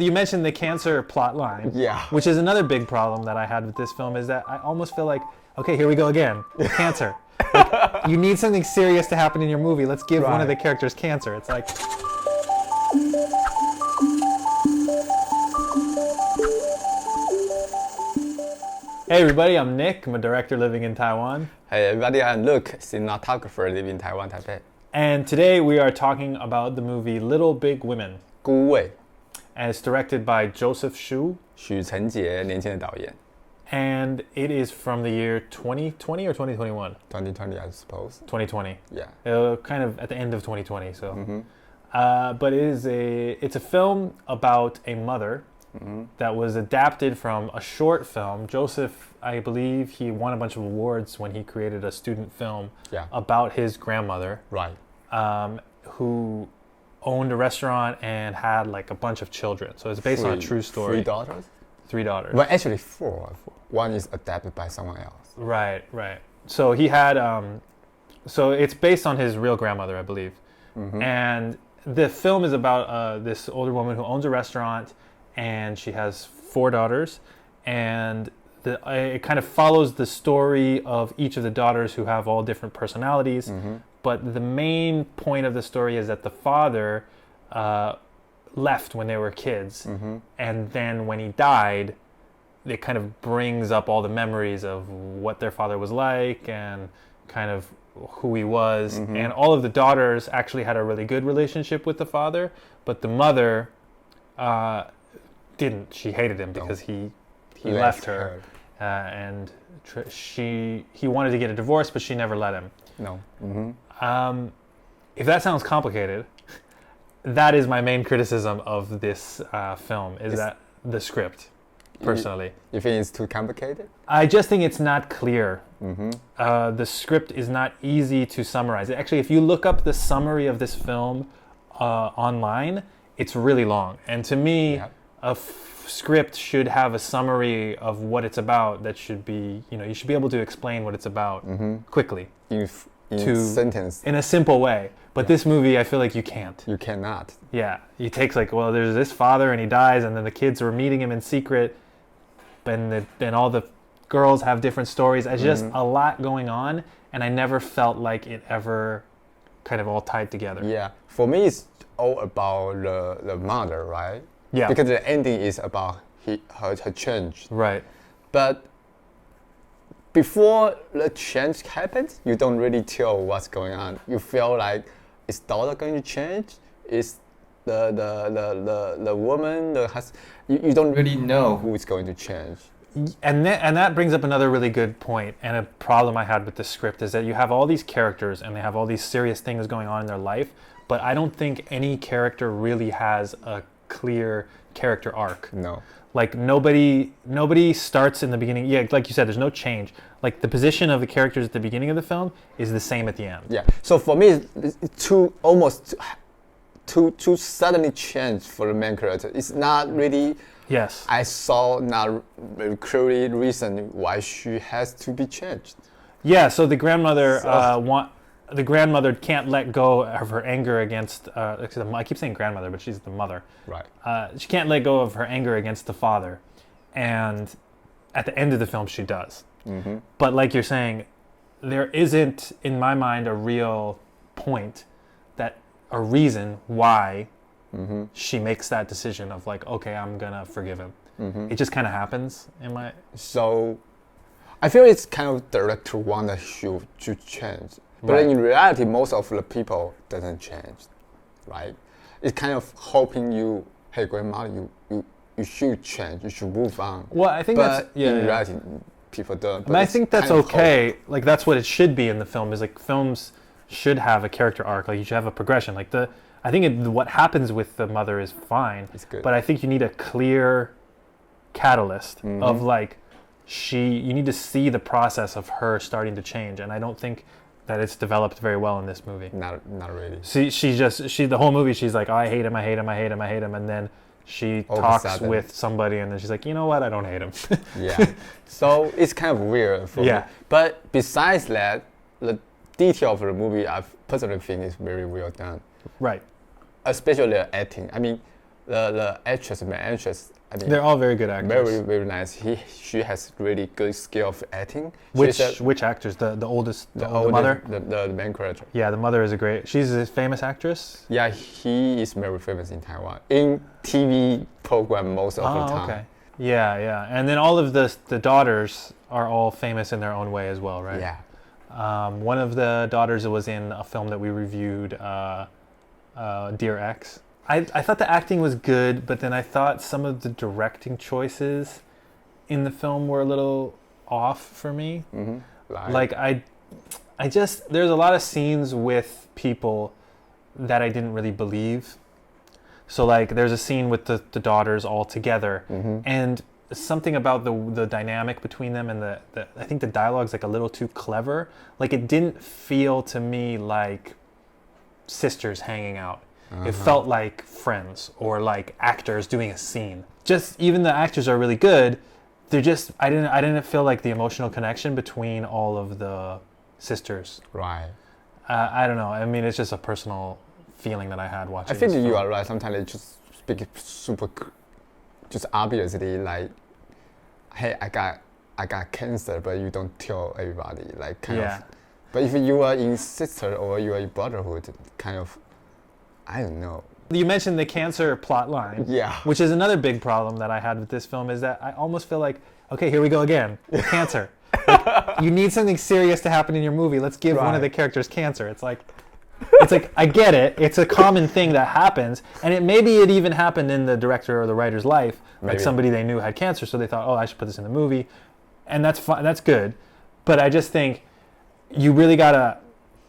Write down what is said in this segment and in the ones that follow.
You mentioned the cancer plot line, Yeah. which is another big problem that I had with this film, is that I almost feel like, okay, here we go again, cancer. Like, you need something serious to happen in your movie. Let's give one of the characters cancer. It's like... Hey everybody, I'm Nick. I'm a director living in Taiwan. Hey everybody, I'm Luke, cinematographer living in Taiwan, Taipei. And today we are talking about the movie Little Big Women. 孤味 And it's directed by Joseph Xu. 许承杰年轻的导演 And it is from the year 2020 or 2021? 2020, I suppose. 2020. Yeah. Kind of at the end of 2020. So, but it's a film about a mother that was adapted from a short film. Joseph, I believe, he won a bunch of awards when he created a student film about his grandmother, Right. Who owned a restaurant and had like a bunch of children. So it's based on a true story. 3 daughters? 3 daughters. Well, actually 4. One is adapted by someone else. Right. So he had, so it's based on his real grandmother, I believe. And the film is about this older woman who owns a restaurant, and she has 4 daughters, and it kind of follows the story of each of the daughters who have all different personalities. But the main point of the story is that the father left when they were kids, and then when he died, it kind of brings up all the memories of what their father was like and kind of who he was. And all of the daughters actually had a really good relationship with the father, but the mother didn't. She hated him because he left her. And he wanted to get a divorce, but she never let him. No. If that sounds complicated, that is my main criticism of this film, is that the script, personally. You think it's too complicated? I just think it's not clear. The script is not easy to summarize. Actually, if you look up the summary of this film online, it's really long. And to me, a script should have a summary of what it's about that should be, you should be able to explain what it's about quickly. In a simple way. But this movie, I feel like you can't. You cannot. Yeah. It takes there's this father and he dies, and then the kids are meeting him in secret, and then all the girls have different stories. It's just a lot going on, and I never felt like it ever kind of all tied together. Yeah. For me, it's all about the mother, right? Yeah. Because the ending is about her change. Right. But before the change happens, you don't really tell what's going on. You feel like, is daughter going to change? Is the woman, you don't really know who is going to change. And that brings up another really good point, and a problem I had with the script is that you have all these characters and they have all these serious things going on in their life, but I don't think any character really has a clear character arc. No. Like nobody starts in the beginning. Yeah, like you said, there's no change. Like the position of the characters at the beginning of the film is the same at the end. Yeah. So for me, it's too suddenly change for the main character. It's not really. Yes. I saw not very clearly reason why she has to be changed. Yeah. So the grandmother the grandmother can't let go of her anger against. I keep saying grandmother, but she's the mother. Right. She can't let go of her anger against the father, and at the end of the film, she does. But like you're saying, there isn't, in my mind, a real point, a reason why she makes that decision of like, okay, I'm gonna forgive him. It just kind of happens in my. So, I feel it's kind of director want to change. But Right. in reality, most of the people doesn't change, right? It's kind of hoping you, hey, grandma, you should change, you should move on. Well, I think but in reality, people don't. But I think that's okay. Like that's what it should be in the film. Is like films should have a character arc. Like you should have a progression. Like I think what happens with the mother is fine. It's good. But I think you need a clear catalyst of like you need to see the process of her starting to change, and I don't think that it's developed very well in this movie. Not really. She the whole movie she's like, oh, I hate him, and then she talks with somebody and then she's like, you know what, I don't hate him. Yeah. So it's kind of weird for me. But besides that, the detail of the movie I personally think is very well done. Right. Especially the acting. I mean, the actress, main actress. I mean, They're all very good actors. very very nice. She has really good skill of acting. Which actors? The oldest, the mother. The main character. Yeah, the mother is she's a famous actress. Yeah, he is very famous in Taiwan in TV program most of the time. Okay. Yeah, and then all of the daughters are all famous in their own way as well, right? Yeah. One of the daughters was in a film that we reviewed, Dear Ex. I thought the acting was good, but then I thought some of the directing choices in the film were a little off for me. Mm-hmm. Like I just, there's a lot of scenes with people that I didn't really believe. So like there's a scene with the daughters all together, and something about the dynamic between them and the I think the dialogue's like a little too clever. Like it didn't feel to me like sisters hanging out. It felt like friends or like actors doing a scene. Just even the actors are really good. They're just I didn't feel like the emotional connection between all of the sisters. Right. I don't know. I mean, it's just a personal feeling that I had watching. I think you are right. Sometimes they just speak just obviously like, hey, I got cancer, but you don't tell everybody. Like kind of. But if you are in sister or you are in brotherhood, kind of. I don't know. You mentioned the cancer plot line. Yeah. Which is another big problem that I had with this film is that I almost feel like, okay, here we go again. Cancer. Like, you need something serious to happen in your movie. Let's give one of the characters cancer. It's like I get it. It's a common thing that happens, and maybe it even happened in the director or the writer's life. Maybe. Like somebody they knew had cancer, so they thought, oh, I should put this in the movie, and that's fine. That's good. But I just think you really gotta.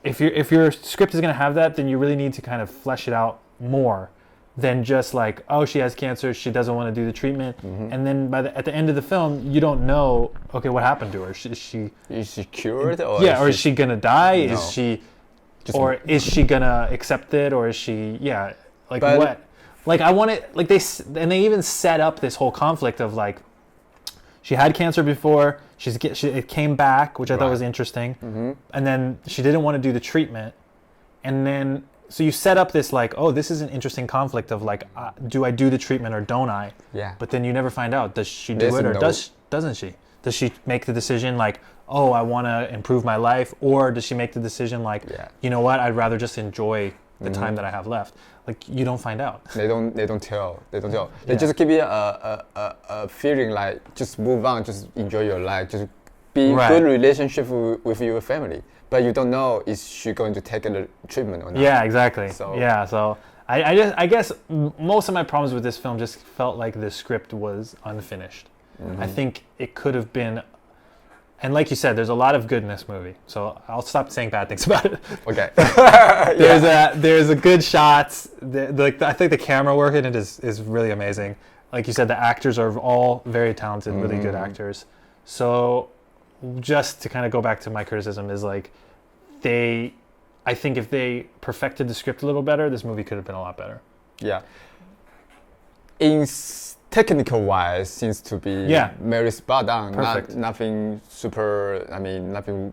If your script is going to have that, then you really need to kind of flesh it out more than just like, oh, she has cancer, she doesn't want to do the treatment, and then at the end of the film, you don't know, okay, what happened to her? Is she cured? Or is she going to die? No. Is she, or is she going to accept it? Or is she, like but, what? Like I want it, like they even set up this whole conflict of like, she had cancer before. It came back, which I thought was interesting. And then she didn't want to do the treatment. And then, so you set up this like, oh, this is an interesting conflict of like, do I do the treatment or don't I? Yeah. But then you never find out. Does she do it or doesn't she? Does she make the decision like, oh, I want to improve my life? Or does she make the decision like, you know what, I'd rather just enjoy the time that I have left? Like you don't find out. They don't tell. They just give you a feeling like just move on, just enjoy your life, just be in good relationship with your family. But you don't know is she going to take the treatment or not. Yeah, exactly. So I guess most of my problems with this film just felt like the script was unfinished. I think it could have been. And like you said, there's a lot of good in this movie, so I'll stop saying bad things about it. Okay. There's a good shots. I think the camera work in it is really amazing. Like you said, the actors are all very talented, really good actors. So just to kind of go back to my criticism is like, I think if they perfected the script a little better, this movie could have been a lot better. Yeah. Technical wise, seems to be very spot on. Nothing super. I mean, nothing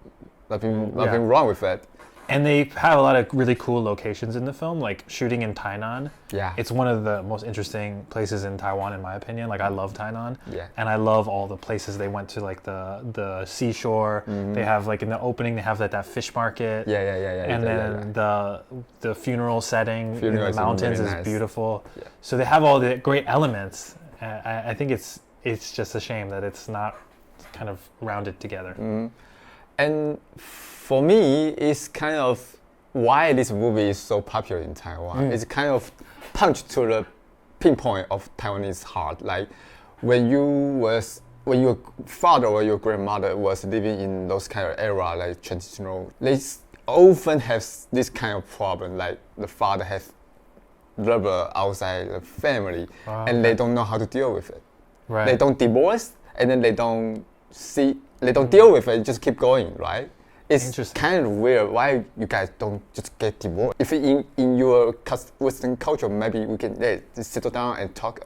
wrong with it. And they have a lot of really cool locations in the film, like shooting in Tainan. Yeah, it's one of the most interesting places in Taiwan, in my opinion. Like I love Tainan. Yeah, and I love all the places they went to, like the seashore. They have like in the opening, they have that fish market. Yeah. And then the funeral setting in the mountains is beautiful. Yeah. So they have all the great elements. I think it's just a shame that it's not kind of rounded together. And for me, it's kind of why this movie is so popular in Taiwan. It's kind of punch to the pinpoint of Taiwanese heart. Like when your father or your grandmother was living in those kind of era, like traditional, they often have this kind of problem. Like the father has rubber outside the family, and they don't know how to deal with it. Right. They don't divorce, and then they don't deal with it. Just keep going, right? It's kind of weird. Why you guys don't just get divorced? If in your Western culture, maybe we can just settle down and talk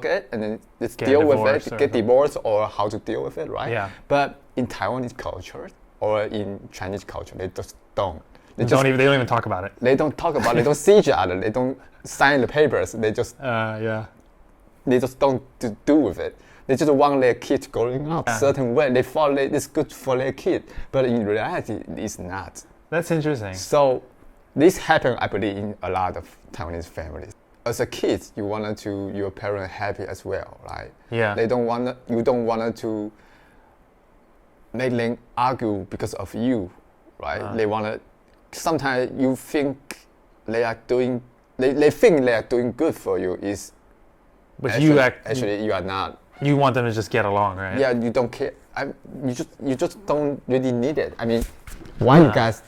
it, and then just deal with it, get divorced, or how to deal with it, right? Yeah. But in Taiwanese culture or in Chinese culture, they just don't. They don't even talk about it. They don't talk about it. They don't see each other. They don't sign the papers. They just don't do with it. They just want their kid growing up a certain way. They thought it's good for their kid, but in reality, it's not. That's interesting. So this happens, I believe, in a lot of Taiwanese families. As a kid, you wanted to your parents happy as well, right? Yeah. You don't want to make them argue because of you, right? They want to. Sometimes you think they are doing. They think they are doing good for you. But actually you are not. You want them to just get along, right? Yeah, you don't care. You just don't really need it. I mean, why you guys?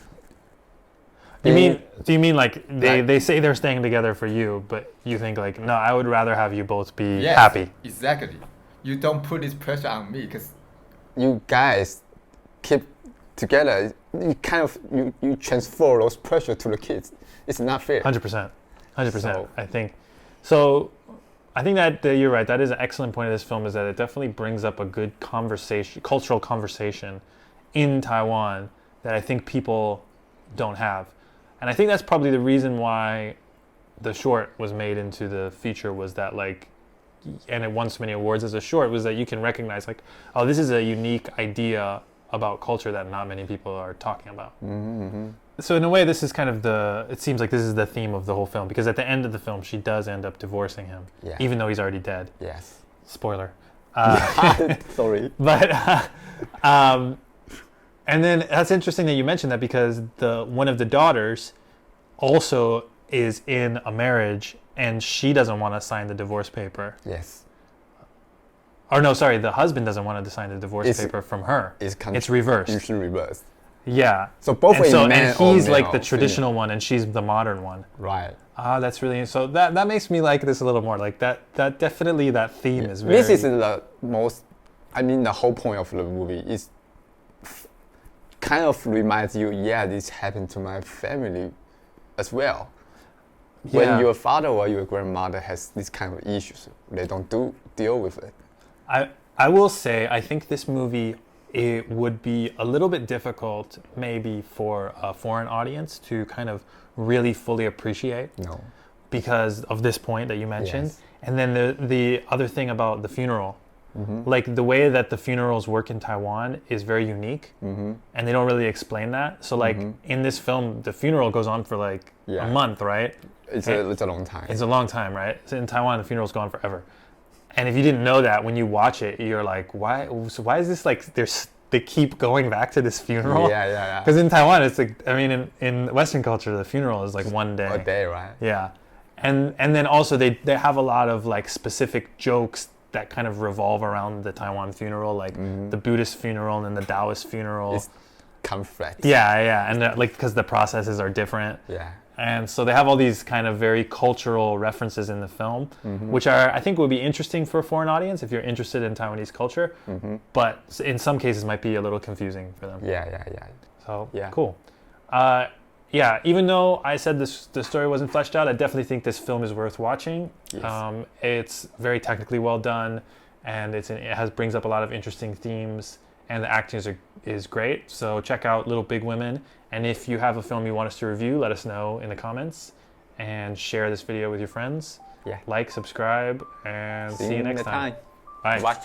Do you mean like they say they're staying together for you, but you think like, no, I would rather have you both be happy. Exactly. You don't put this pressure on me because you guys keep together. You kind of you transfer those pressure to the kids. It's not fair. 100%. I think so. I think that you're right. That is an excellent point of this film, is that it definitely brings up a good cultural conversation in Taiwan that I think people don't have. And I think that's probably the reason why the short was made into the feature, was that like, and it won so many awards as a short, was that you can recognize like, oh, this is a unique idea about culture that not many people are talking about. Mm-hmm. So in a way, this is kind of it seems like this is the theme of the whole film, because at the end of the film, she does end up divorcing him, even though he's already dead. Yes. Spoiler. Sorry. But, and then that's interesting that you mentioned that, because one of the daughters also is in a marriage and she doesn't want to sign the divorce paper. Yes. Or no, sorry, the husband doesn't want to sign the divorce paper from her. It's reversed. Usually reversed. Yeah. So both are and he's like the traditional one and she's the modern one. Right. That's really, so that makes me like this a little more. Like that definitely, that theme is very... This is the most, the whole point of the movie is kind of reminds you, this happened to my family as well. Yeah. When your father or your grandmother has this kind of issues, they don't deal with it. I will say, I think this movie, it would be a little bit difficult maybe for a foreign audience to kind of really fully appreciate. No. Because of this point that you mentioned. Yes. And then the other thing about the funeral. Mm-hmm. Like the way that the funerals work in Taiwan is very unique, and they don't really explain that. So like in this film, the funeral goes on for like a month, right? It's a long time. It's a long time, right? So in Taiwan, the funeral's gone forever. And if you didn't know that, when you watch it, you're like, why? So why is this like? They keep going back to this funeral. Yeah. Because in Taiwan, it's like, in Western culture, the funeral is like one day. A day, right? Yeah, and then also they have a lot of like specific jokes that kind of revolve around the Taiwan funeral, like the Buddhist funeral and the Taoist funeral. It's complex. Yeah, and like because the processes are different. Yeah. And so they have all these kind of very cultural references in the film, which I think would be interesting for a foreign audience if you're interested in Taiwanese culture, but in some cases might be a little confusing for them. Yeah. So, cool. Even though I said the story wasn't fleshed out, I definitely think this film is worth watching. Yes. It's very technically well done, and it brings up a lot of interesting themes, and the acting is great. So check out Little Big Women. And if you have a film you want us to review, let us know in the comments, and share this video with your friends. Yeah. Like, subscribe, and see you next time. Bye. Bye.